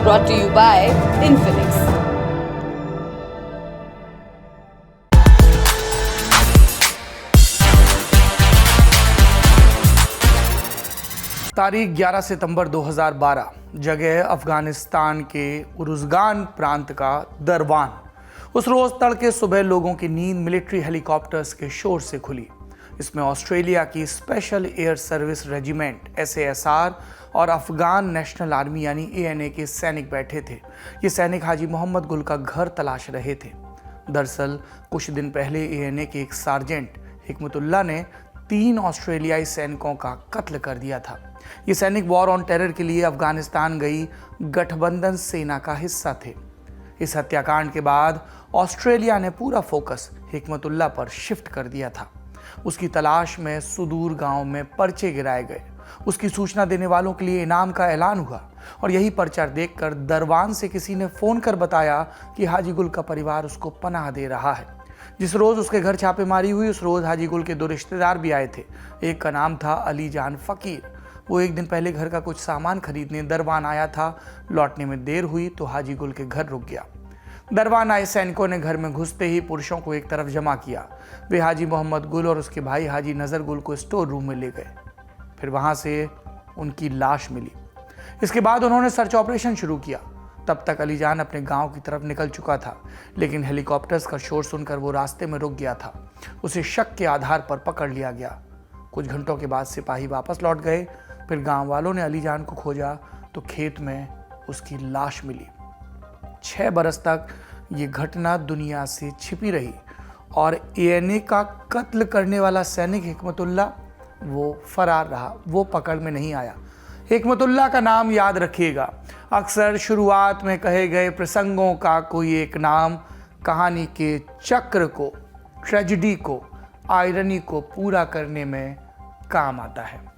brought to you by Infinix. तारीख 11 सितंबर 2012, जगह अफगानिस्तान के उरुज़गान प्रांत का दरवान। उस रोज तड़के सुबह लोगों की नींद मिलिट्री हेलीकॉप्टर्स के शोर से खुली। इसमें ऑस्ट्रेलिया की special air service regiment SASR और अफगान नेशनल आर्मी यानी ANA के सैनिक बैठे थे। ये सैनिक हाजी मोहम्मद गुल का घर तलाश रहे थे। दरअसल कुछ दिन पहले ANA के एक सार्जेंट हिकमतुल्लाह ने 3 ऑस्ट्रेलियाई सैनिकों का कत्ल कर दिया था। ये सैनिक वॉर ऑन टेरर के लिए अफगानिस्तान गई गठबंधन सेना का हिस्सा थे। इस हत्याकांड के बाद ऑस्ट्रेलिया ने पूरा फोकस हिकमतुल्लाह पर शिफ्ट कर दिया था। उसकी तलाश में सुदूर गांव में पर्चे गिराए गए। उसकी सूचना देने वालों के लिए इनाम का ऐलान हुआ और यही पर्चा देखकर दरवान से किसी ने फोन कर बताया कि हाजी गुल का परिवार उसको पनाह दे रहा है। जिस रोज उसके घर छापेमारी हुई उस रोज हाजी गुल के 2 रिश्तेदार भी आए थे। एक का नाम था अली जान फकीर। वो एक दिन पहले घर का कुछ सामान खरीदने दरवान आया था। लौटने में देर हुई तो हाजी गुल के घर रुक गया। दरवान आए सैनिकों ने घर में घुसते ही पुरुषों को एक तरफ जमा किया। वे हाजी मोहम्मद गुल और उसके भाई हाजी नजर गुल को स्टोर रूम में ले गए। फिर वहां से उनकी लाश मिली। इसके बाद उन्होंने सर्च ऑपरेशन शुरू किया। तब तक अली जान अपने गांव की तरफ निकल चुका था, लेकिन हेलीकॉप्टर्स का शोर सुनकर वो रास्ते में रुक गया था। उसे शक के आधार पर पकड़ लिया गया। कुछ घंटों के बाद सिपाही वापस लौट गए। फिर गांव वालों ने अली जान को खोजा तो खेत में उसकी लाश मिली। 6 बरस तक ये घटना दुनिया से छिपी रही और ANA का कत्ल करने वाला सैनिक हिकमतुल्लाह वो फरार रहा, वो पकड़ में नहीं आया। हिकमतुल्लाह का नाम याद रखिएगा। अक्सर शुरुआत में कहे गए प्रसंगों का कोई एक नाम कहानी के चक्र को, ट्रेजेडी को, आयरनी को पूरा करने में काम आता है।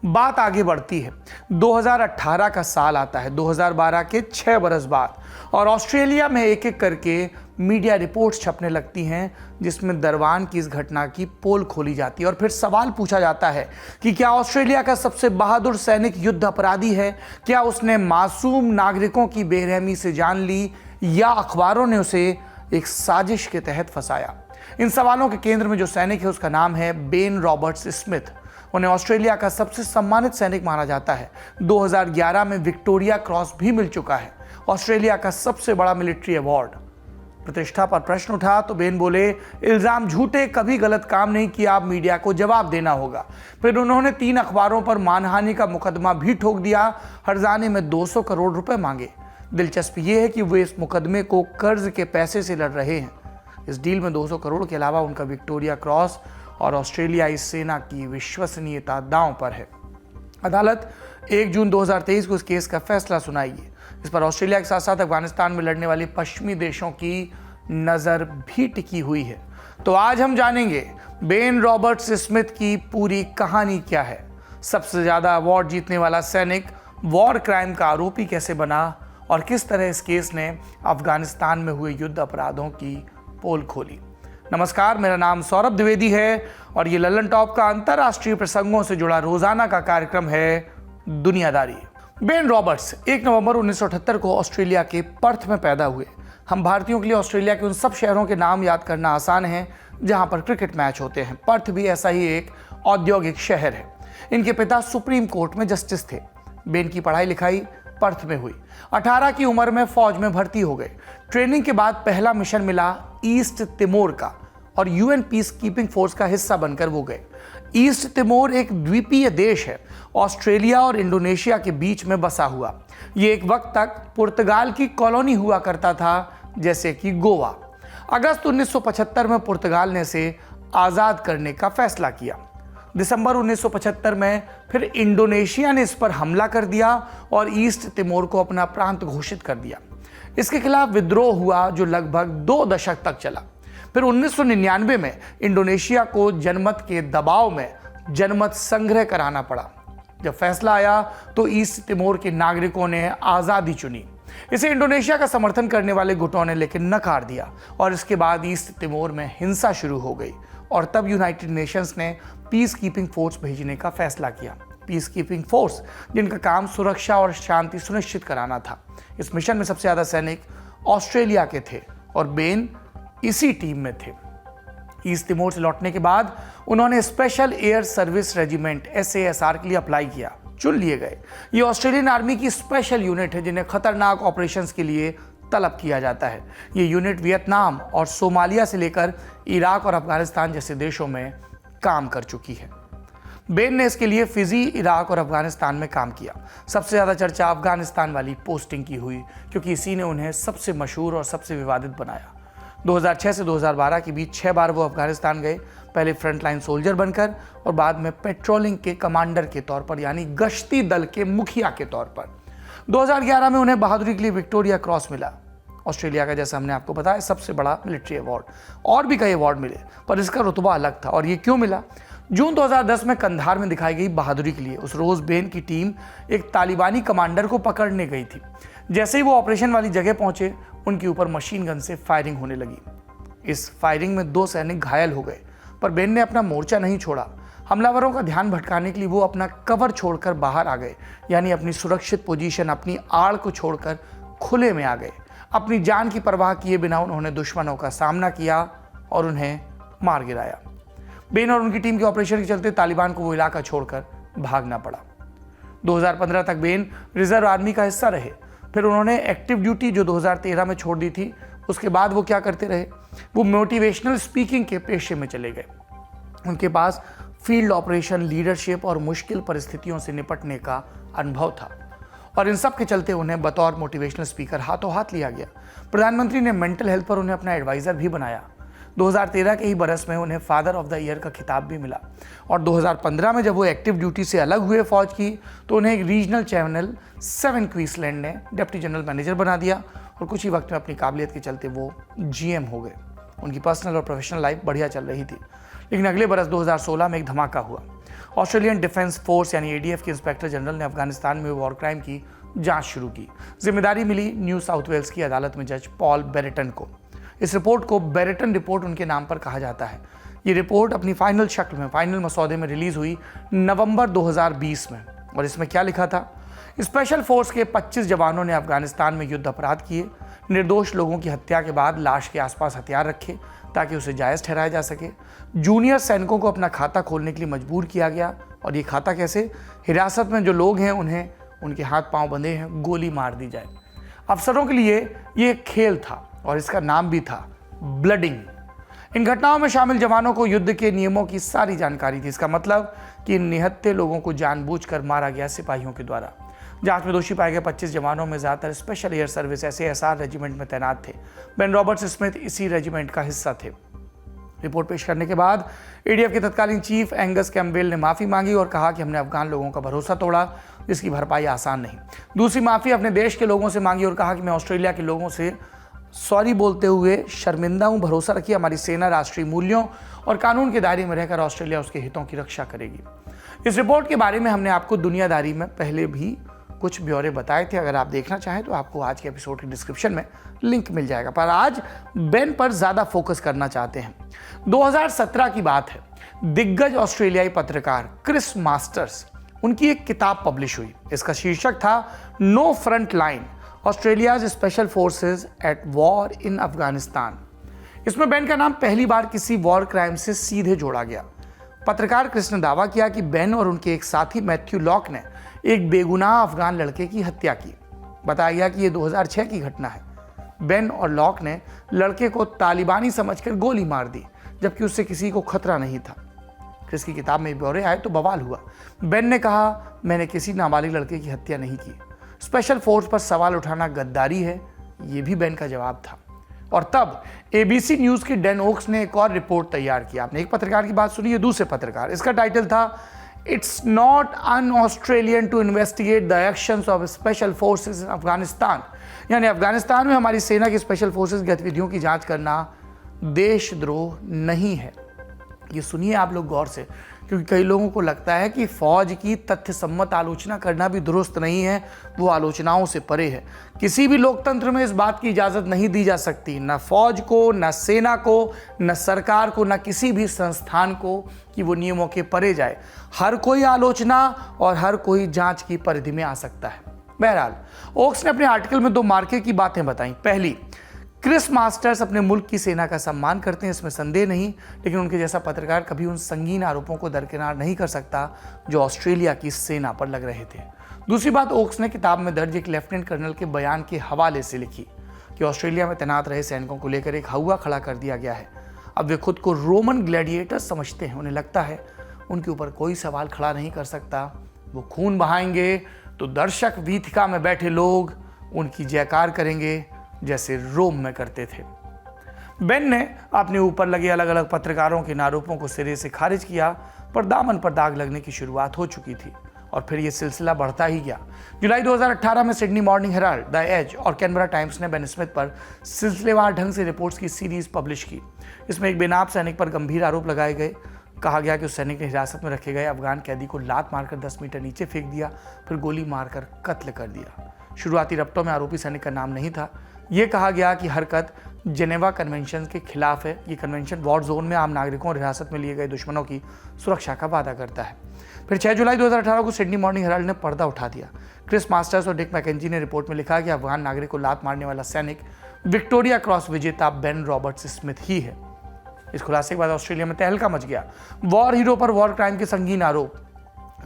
बात आगे बढ़ती है। 2018 का साल आता है, 2012 के 6 बरस बाद, और ऑस्ट्रेलिया में एक एक करके मीडिया रिपोर्ट्स छपने लगती हैं जिसमें दरवान की इस घटना की पोल खोली जाती है और फिर सवाल पूछा जाता है कि क्या ऑस्ट्रेलिया का सबसे बहादुर सैनिक युद्ध अपराधी है? क्या उसने मासूम नागरिकों की बेरहमी से जान ली या अखबारों ने उसे एक साजिश के तहत फंसाया? इन सवालों के केंद्र में जो सैनिक है उसका नाम है बेन रॉबर्ट्स स्मिथ। उन्हें ऑस्ट्रेलिया का सबसे सम्मानित सैनिक माना जाता है। 2011 में विक्टोरिया क्रॉस भी मिल चुका है, ऑस्ट्रेलिया का सबसे बड़ा मिलिट्री अवार्ड। प्रतिष्ठा पर प्रश्न उठा तो बेन बोले, इल्जाम झूठे, कभी गलत काम नहीं किया, अब मीडिया को जवाब देना होगा। फिर उन्होंने 3 अखबारों पर मानहानि का मुकदमा भी ठोक दिया। हर्जाने में 200 करोड़ रुपए मांगे। दिलचस्प ये है कि वे इस मुकदमे को कर्ज के पैसे से लड़ रहे हैं। इस डील में 200 करोड़ के अलावा उनका विक्टोरिया क्रॉस और ऑस्ट्रेलियाई सेना की विश्वसनीयता दांव पर है। अदालत 1 जून 2023 को इस केस का फैसला सुनाएगी। इस पर ऑस्ट्रेलिया के साथ साथ अफगानिस्तान में लड़ने वाले पश्चिमी देशों की नज़र भी टिकी हुई है। तो आज हम जानेंगे बेन रॉबर्ट्स स्मिथ की पूरी कहानी क्या है। सबसे ज़्यादा अवार्ड जीतने वाला सैनिक वॉर क्राइम का आरोपी कैसे बना और किस तरह इस केस ने अफगानिस्तान में हुए युद्ध अपराधों की पोल खोली। नमस्कार, मेरा नाम सौरभ द्विवेदी है और ये लल्लन टॉप का अंतर्राष्ट्रीय प्रसंगों से जुड़ा रोजाना का कार्यक्रम है दुनियादारी। बेन रॉबर्ट्स 1 नवंबर 1978 को ऑस्ट्रेलिया के पर्थ में पैदा हुए। हम भारतीयों के लिए ऑस्ट्रेलिया के उन सब शहरों के नाम याद करना आसान है जहां पर क्रिकेट मैच होते हैं। पर्थ भी ऐसा ही एक औद्योगिक शहर है। इनके पिता सुप्रीम कोर्ट में जस्टिस थे। बेन की पढ़ाई लिखाई पर्थ में हुई। 18 की उम्र में फौज में भर्ती हो गए। ट्रेनिंग के बाद पहला मिशन मिला ईस्ट तिमोर का और UN पीस कीपिंग फोर्स का हिस्सा बनकर वो गए। ईस्ट तिमोर एक द्वीपीय देश है, ऑस्ट्रेलिया और इंडोनेशिया के बीच में बसा हुआ। ये एक वक्त तक पुर्तगाल की कॉलोनी हुआ करता था, जैसे कि गोवा। अगस्त 1975 में पुर्तगाल ने इसे आज़ाद करने का फैसला किया। दिसंबर 1975 में फिर इंडोनेशिया ने इस पर हमला कर दिया और ईस्ट तिमोर को अपना प्रांत घोषित कर दिया। इसके खिलाफ विद्रोह हुआ जो लगभग 2 दशक तक चला। फिर 1999 में इंडोनेशिया को जनमत के दबाव में जनमत संग्रह कराना पड़ा। जब फैसला आया तो ईस्ट तिमोर के नागरिकों ने आज़ादी चुनी। इसे इंडोनेशिया का समर्थन करने वाले गुटों ने लेकिन नकार दिया और इसके बाद ईस्ट तिमोर में हिंसा शुरू हो गई और तब यूनाइटेड नेशंस ने पीस कीपिंग फोर्स भेजने का फैसला किया। पीस कीपिंग फोर्स, जिनका काम सुरक्षा और शांति सुनिश्चित कराना था। इस मिशन में सबसे ज़्यादा सैनिक ऑस्ट्रेलिया के थे और बेन इसी टीम में थे। ईस्ट तिमोर से लौटने के बाद उन्होंने special air service regiment SASR के लिए अप्लाई किया, चुन लिए गए। ये ऑस्ट्रेलियन आर्मी की स्पेशल यूनिट है जिन्हें खतरनाक ऑपरेशंस के लिए तलब किया जाता है। ये यूनिट वियतनाम और सोमालिया से लेकर इराक और अफगानिस्तान जैसे देशों में काम कर चुकी है। बेन ने इसके लिए फिजी, इराक और अफगानिस्तान में काम किया। सबसे ज़्यादा चर्चा अफगानिस्तान वाली पोस्टिंग की हुई क्योंकि इसी ने उन्हें सबसे मशहूर और सबसे विवादित बनाया। 2006 से 2012 के बीच 6 बार वो अफगानिस्तान गए, पहले फ्रंटलाइन सोल्जर बनकर और बाद में पेट्रोलिंग के कमांडर के तौर पर, यानी गश्ती दल के मुखिया के तौर पर। 2011 में उन्हें बहादुरी के लिए विक्टोरिया क्रॉस मिला, ऑस्ट्रेलिया का, जैसा हमने आपको बताया, सबसे बड़ा मिलिट्री अवार्ड। और भी कई अवार्ड मिले पर इसका रुतबा अलग था। और ये क्यों मिला? जून 2010 में कंधार में दिखाई गई बहादुरी के लिए उस रोज बेन की टीम एक तालिबानी कमांडर को पकड़ने गई थी। जैसे ही वो ऑपरेशन वाली जगह पहुंचे, उनके ऊपर मशीन गन से फायरिंग होने लगी। इस फायरिंग में 2 सैनिक घायल हो गए, पर बेन ने अपना मोर्चा नहीं छोड़ा। हमलावरों का ध्यान भटकाने के लिए वो अपना कवर छोड़कर बाहर आ गए, यानी अपनी सुरक्षित पोजीशन, अपनी आड़ को छोड़कर खुले में आ गए। अपनी जान की परवाह किए बिना उन्होंने दुश्मनों का सामना किया और उन्हें मार गिराया। बेन और उनकी टीम के ऑपरेशन के चलते तालिबान को वो इलाका छोड़कर भागना पड़ा। 2015 तक बेन रिजर्व आर्मी का हिस्सा रहे। फिर उन्होंने एक्टिव ड्यूटी जो 2013 में छोड़ दी थी, उसके बाद वो क्या करते रहे? वो मोटिवेशनल स्पीकिंग के पेशे में चले गए। उनके पास फील्ड ऑपरेशन, लीडरशिप और मुश्किल परिस्थितियों से निपटने का अनुभव था और इन सब के चलते उन्हें बतौर मोटिवेशनल स्पीकर हाथों हाथ लिया गया। प्रधानमंत्री ने मेंटल हेल्थ पर उन्हें अपना एडवाइजर भी बनाया। 2013 के ही बरस में उन्हें फादर ऑफ द ईयर का खिताब भी मिला और 2015 में जब वो एक्टिव ड्यूटी से अलग हुए फौज की, तो उन्हें एक रीजनल चैनल 7 क्वींसलैंड ने डिप्टी जनरल मैनेजर बना दिया और कुछ ही वक्त में अपनी काबिलियत के चलते वो GM हो गए। उनकी पर्सनल और प्रोफेशनल लाइफ बढ़िया चल रही थी, लेकिन अगले बरस 2016 में एक धमाका हुआ। ऑस्ट्रेलियन डिफेंस फोर्स यानी ADF के इंस्पेक्टर जनरल ने अफगानिस्तान में वॉर क्राइम की जांच शुरू की। जिम्मेदारी मिली न्यू साउथ वेल्स की अदालत में जज पॉल बेरेटन को। इस रिपोर्ट को बेरेटन रिपोर्ट उनके नाम पर कहा जाता है। ये रिपोर्ट अपनी फाइनल शक्ल में, फाइनल मसौदे में रिलीज हुई नवंबर 2020 में। और इसमें क्या लिखा था? स्पेशल फोर्स के 25 जवानों ने अफगानिस्तान में युद्ध अपराध किए, निर्दोष लोगों की हत्या के बाद लाश के आसपास हथियार रखे ताकि उसे जायज़ ठहराया जा सके। जूनियर सैनिकों को अपना खाता खोलने के लिए मजबूर किया गया। और ये खाता कैसे? हिरासत में जो लोग हैं उन्हें उनके हाथ पांव बंधे हैं, गोली मार दी जाए। अफसरों के लिए ये एक खेल था और इसका नाम भी था ब्लडिंग। इन घटनाओं में शामिल जवानों को युद्ध के नियमों की सारी जानकारी थी। इसका मतलब कि इन निहत्थे लोगों को जानबूझकर मारा गया सिपाहियों के द्वारा। जांच में दोषी पाए गए 25 जवानों में ज़्यादातर special air service SASR regiment में तैनात थे। बेन रॉबर्ट्स स्मिथ इसी रेजिमेंट का हिस्सा थे। रिपोर्ट पेश करने के बाद ADF के तत्कालीन चीफ एंगस कैम्पबेल ने माफ़ी मांगी और कहा कि हमने अफगान लोगों का भरोसा तोड़ा, जिसकी भरपाई आसान नहीं। दूसरी माफ़ी अपने देश के लोगों से मांगी और कहा कि मैं ऑस्ट्रेलिया के लोगों से सॉरी बोलते हुए शर्मिंदा हूँ। भरोसा रखिए, हमारी सेना राष्ट्रीय मूल्यों और कानून के दायरे में रहकर ऑस्ट्रेलिया उसके हितों की रक्षा करेगी। इस रिपोर्ट के बारे में हमने आपको दुनियादारी में पहले भी कुछ ब्यौरे बताए थे। अगर आप देखना चाहें तो आपको आज के एपिसोड के डिस्क्रिप्शन में लिंक मिल जाएगा। पर आज बेन पर ज़्यादा फोकस करना चाहते हैं। 2017 की बात है। दिग्गज ऑस्ट्रेलियाई पत्रकार क्रिस मास्टर्स, उनकी एक किताब पब्लिश हुई। इसका शीर्षक था no front line, Australia's special forces at war in Afghanistan. इसमें बेन का नाम पहली बार किसी वॉर क्राइम से सीधे जोड़ा गया। पत्रकार क्रिस ने दावा किया कि बेन और उनके एक साथी मैथ्यू लॉक ने एक बेगुनाह अफगान लड़के की हत्या की। बताया गया कि यह 2006 की घटना है। बेन और लॉक ने लड़के को तालिबानी समझकर गोली मार दी, जबकि उससे किसी को खतरा नहीं था। क्रिस की किताब में ब्यौरे आए तो बवाल हुआ। बेन ने कहा, मैंने किसी नाबालिग लड़के की हत्या नहीं की। स्पेशल फोर्स पर सवाल उठाना गद्दारी है, ये भी बेन का जवाब था। और तब ABC न्यूज़ की डैन ओक्स ने एक और रिपोर्ट तैयार की। आपने एक पत्रकार की बात सुनी है, दूसरे पत्रकार। इसका टाइटल था it's not un Australian to investigate the actions of special forces in Afghanistan. यानी अफगानिस्तान में हमारी सेना की स्पेशल फोर्सेस गतिविधियों की जांच करना देशद्रोह नहीं है। ये सुनिए आप लोग गौर से, क्योंकि कई लोगों को लगता है कि फौज की तथ्य सम्मत आलोचना करना भी दुरुस्त नहीं है, वो आलोचनाओं से परे है। किसी भी लोकतंत्र में इस बात की इजाज़त नहीं दी जा सकती, न फौज को, न सेना को, न सरकार को, न किसी भी संस्थान को कि वो नियमों के परे जाए। हर कोई आलोचना और हर कोई जांच की परिधि में आ सकता है। बहरहाल, ओक्स ने अपने आर्टिकल में 2 मार्के की बातें बताई। पहली, क्रिस मास्टर्स अपने मुल्क की सेना का सम्मान करते हैं, इसमें संदेह नहीं, लेकिन उनके जैसा पत्रकार कभी उन संगीन आरोपों को दरकिनार नहीं कर सकता जो ऑस्ट्रेलिया की सेना पर लग रहे थे। दूसरी बात, ओक्स ने किताब में दर्ज एक लेफ्टिनेंट कर्नल के बयान के हवाले से लिखी कि ऑस्ट्रेलिया में तैनात रहे सैनिकों को लेकर एक हौवा खड़ा कर दिया गया है। अब वे खुद को रोमन ग्लैडिएटर समझते हैं। उन्हें लगता है उनके ऊपर कोई सवाल खड़ा नहीं कर सकता। वो खून बहाएंगे तो दर्शक वीथिका में बैठे लोग उनकी जयकार करेंगे, जैसे रोम में करते थे। बेन ने अपने ऊपर लगे अलग अलग पत्रकारों के आरोपों को सिरे से खारिज किया, पर दामन पर दाग लगने की शुरुआत हो चुकी थी और फिर यह सिलसिला बढ़ता ही गया। जुलाई 2018 में Sydney Morning Herald, the Age और कैनबरा टाइम्स ने बेन स्मिथ पर सिलसिलेवार ढंग से रिपोर्ट्स की सीरीज पब्लिश की। इसमें एक बेनाम सैनिक पर गंभीर आरोप लगाए गए। कहा गया कि उस सैनिक ने हिरासत में रखे गए अफगान कैदी को लात मारकर 10 मीटर नीचे फेंक दिया, फिर गोली मारकर कत्ल कर दिया। शुरुआती रफ्तों में आरोपी सैनिक का नाम नहीं था। यह कहा गया कि हरकत जेनेवा कन्वेंशन के खिलाफ है। ये कन्वेंशन वॉर जोन में आम नागरिकों और हिरासत में लिए गए दुश्मनों की सुरक्षा का वादा करता है। फिर 6 जुलाई 2018 को सिडनी मॉर्निंग हेराल्ड ने पर्दा उठा दिया। क्रिस मास्टर्स और डिक मैकेंजी ने रिपोर्ट में लिखा कि अफगान नागरिक को लात मारने वाला सैनिक विक्टोरिया क्रॉस विजेता बेन रॉबर्ट्स स्मिथ ही है। इस खुलासे के बाद ऑस्ट्रेलिया में तहलका मच गया। वॉर हीरो पर वॉर क्राइम के संगीन आरोप।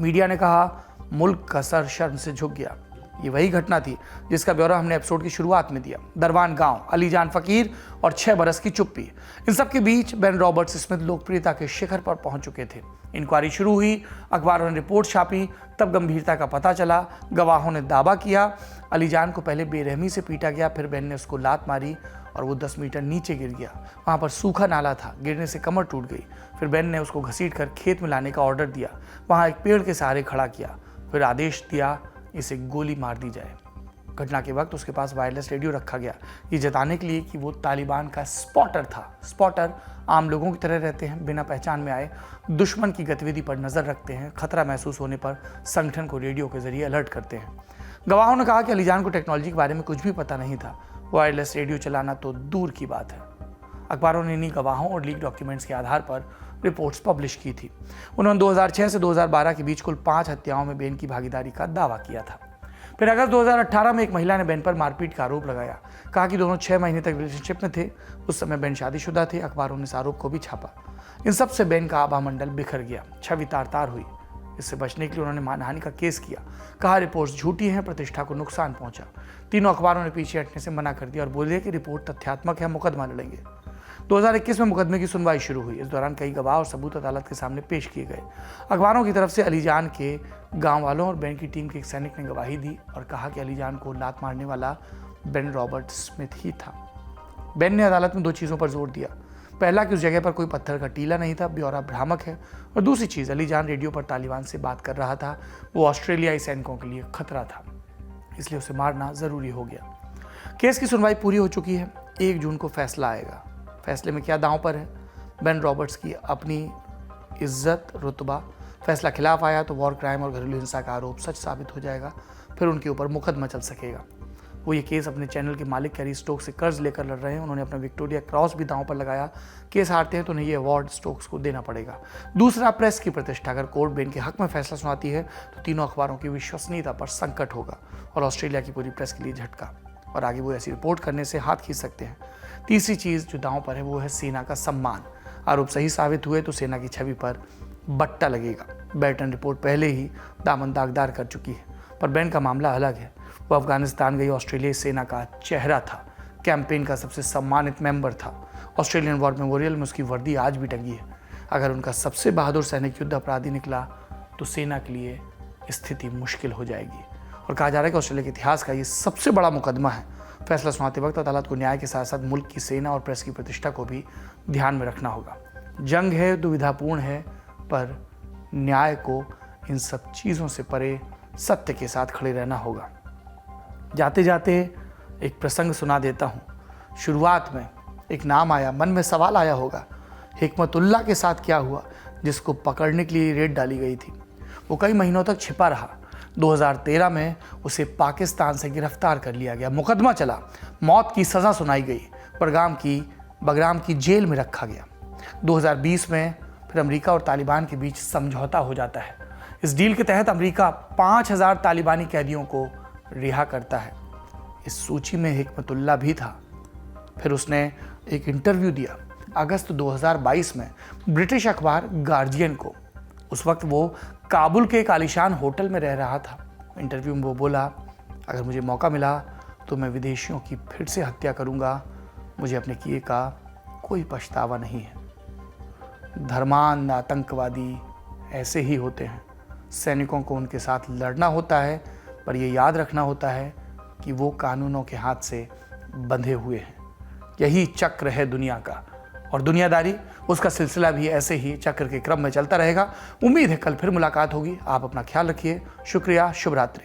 मीडिया ने कहा मुल्क का सर शर्म से झुक गया। ये वही घटना थी जिसका ब्यौरा हमने एपिसोड की शुरुआत में दिया। दरवान गांव, अलीजान फकीर और 6 बरस की चुप्पी, इन सब के बीच बेन रॉबर्ट्स स्मिथ लोकप्रियता के शिखर पर पहुंच चुके थे। इंक्वायरी शुरू हुई, अखबारों ने रिपोर्ट छापी, तब गंभीरता का पता चला। गवाहों ने दावा किया अलीजान को पहले बेरहमी से पीटा गया, फिर बेन ने उसको लात मारी और वो 10 मीटर नीचे गिर गया। वहाँ पर सूखा नाला था, गिरने से कमर टूट गई। फिर बेन ने उसको घसीट कर खेत में लाने का ऑर्डर दिया, वहाँ एक पेड़ के सहारे खड़ा किया, फिर आदेश दिया इसे गोली मार दी जाए। घटना के वक्त उसके पास वायरलेस रेडियो रखा गया, ये जताने के लिए कि वो तालिबान का स्पॉटर था। स्पॉटर आम लोगों की तरह रहते हैं, बिना पहचान में आए दुश्मन की गतिविधि पर नजर रखते हैं, खतरा महसूस होने पर संगठन को रेडियो के जरिए अलर्ट करते हैं। गवाहों ने कहा कि अलीजान को टेक्नोलॉजी के बारे में कुछ भी पता नहीं था, वायरलेस रेडियो चलाना तो दूर की बात है। अखबारों ने इन्हीं गवाहों और लीक डॉक्यूमेंट्स के आधार पर रिपोर्ट्स पब्लिश की थी। उन्होंने 2006 से 2012 के बीच कुल 5 हत्याओं में बेन की भागीदारी का दावा किया था। फिर अगस्त 2018 में एक महिला ने बेन पर मारपीट का आरोप लगाया। कहा कि दोनों 6 महीने तक रिलेशनशिप में थे। उस समय बेन शादीशुदा थे। अखबारों ने इस आरोप को भी छापा। इन सब से बेन का आभा मंडल बिखर गया, छवि तार-तार हुई। इससे बचने के लिए उन्होंने मानहानि का केस किया। कहा रिपोर्ट्स झूठी हैं, प्रतिष्ठा को नुकसान पहुंचा। तीनों अखबारों ने पीछे हटने से मना कर दिया और बोले कि रिपोर्ट तथ्यात्मक है, मुकदमा लड़ेंगे। 2021 में मुकदमे की सुनवाई शुरू हुई। इस दौरान कई गवाह और सबूत अदालत के सामने पेश किए गए। अखबारों की तरफ से अलीजान के गांव वालों और बेन की टीम के एक सैनिक ने गवाही दी और कहा कि अलीजान को लात मारने वाला बेन रॉबर्ट स्मिथ ही था। बेन ने अदालत में 2 चीज़ों पर जोर दिया। पहला कि उस जगह पर कोई पत्थर का टीला नहीं था, ब्यौरा भ्रामक है, और दूसरी चीज़ अलीजान रेडियो पर तालिबान से बात कर रहा था, वो ऑस्ट्रेलियाई सैनिकों के लिए खतरा था, इसलिए उसे मारना ज़रूरी हो गया। केस की सुनवाई पूरी हो चुकी है। 1 जून को फैसला आएगा। फैसले में क्या दांव पर है? बेन रॉबर्ट्स की अपनी इज्जत, रुतबा। फैसला खिलाफ आया तो वॉर क्राइम और घरेलू हिंसा का आरोप सच साबित हो जाएगा, फिर उनके ऊपर मुकदमा चल सकेगा। वो ये केस अपने चैनल के मालिक कैरी स्टोक्स से कर्ज लेकर लड़ रहे हैं। उन्होंने अपना विक्टोरिया क्रॉस भी दांव पर लगाया। केस हारते हैं तो उन्हें ये अवार्ड स्टोक्स को देना पड़ेगा। दूसरा, प्रेस की प्रतिष्ठा। अगर कोर्ट बेन के हक में फैसला सुनाती है तो तीनों अखबारों की विश्वसनीयता पर संकट होगा और ऑस्ट्रेलिया की पूरी प्रेस के लिए झटका, और आगे वो ऐसी रिपोर्ट करने से हाथ खींच सकते हैं। तीसरी चीज़ जो दांव पर है वो है सेना का सम्मान। आरोप सही साबित हुए तो सेना की छवि पर बट्टा लगेगा। बेल्टन रिपोर्ट पहले ही दामन दागदार कर चुकी है, पर बेन का मामला अलग है। वो अफगानिस्तान गई ऑस्ट्रेलियाई सेना का चेहरा था, कैंपेन का सबसे सम्मानित मेंबर था। ऑस्ट्रेलियन वॉर मेमोरियल में उसकी वर्दी आज भी टंगी है। अगर उनका सबसे बहादुर सैनिक युद्ध अपराधी निकला तो सेना के लिए स्थिति मुश्किल हो जाएगी। और कहा जा रहा है कि ऑस्ट्रेलिया के इतिहास का ये सबसे बड़ा मुकदमा है। फैसला सुनाते वक्त अदालत को न्याय के साथ साथ मुल्क की सेना और प्रेस की प्रतिष्ठा को भी ध्यान में रखना होगा। जंग है, दुविधापूर्ण है, पर न्याय को इन सब चीज़ों से परे सत्य के साथ खड़े रहना होगा। जाते जाते एक प्रसंग सुना देता हूँ। शुरुआत में एक नाम आया, मन में सवाल आया होगा, हिकमतुल्लाह के साथ क्या हुआ? जिसको पकड़ने के लिए रेड डाली गई थी, वो कई महीनों तक छिपा रहा। 2013 में उसे पाकिस्तान से गिरफ्तार कर लिया गया, मुकदमा चला, मौत की सज़ा सुनाई गई, बगराम की जेल में रखा गया। 2020 में फिर अमेरिका और तालिबान के बीच समझौता हो जाता है। इस डील के तहत अमेरिका 5000 तालिबानी कैदियों को रिहा करता है। इस सूची में हिकमतुल्लाह भी था। फिर उसने एक इंटरव्यू दिया अगस्त 2022 में ब्रिटिश अखबार गार्जियन को। उस वक्त वो काबुल के एक आलीशान होटल में रह रहा था। इंटरव्यू में वो बोला, अगर मुझे मौका मिला तो मैं विदेशियों की फिर से हत्या करूंगा। मुझे अपने किए का कोई पछतावा नहीं है। धर्मांध आतंकवादी ऐसे ही होते हैं। सैनिकों को उनके साथ लड़ना होता है, पर यह याद रखना होता है कि वो कानूनों के हाथ से बंधे हुए हैं। यही चक्र है दुनिया का, और दुनियादारी उसका सिलसिला भी ऐसे ही चक्र के क्रम में चलता रहेगा। उम्मीद है कल फिर मुलाकात होगी। आप अपना ख्याल रखिए। शुक्रिया। शुभ रात्रि।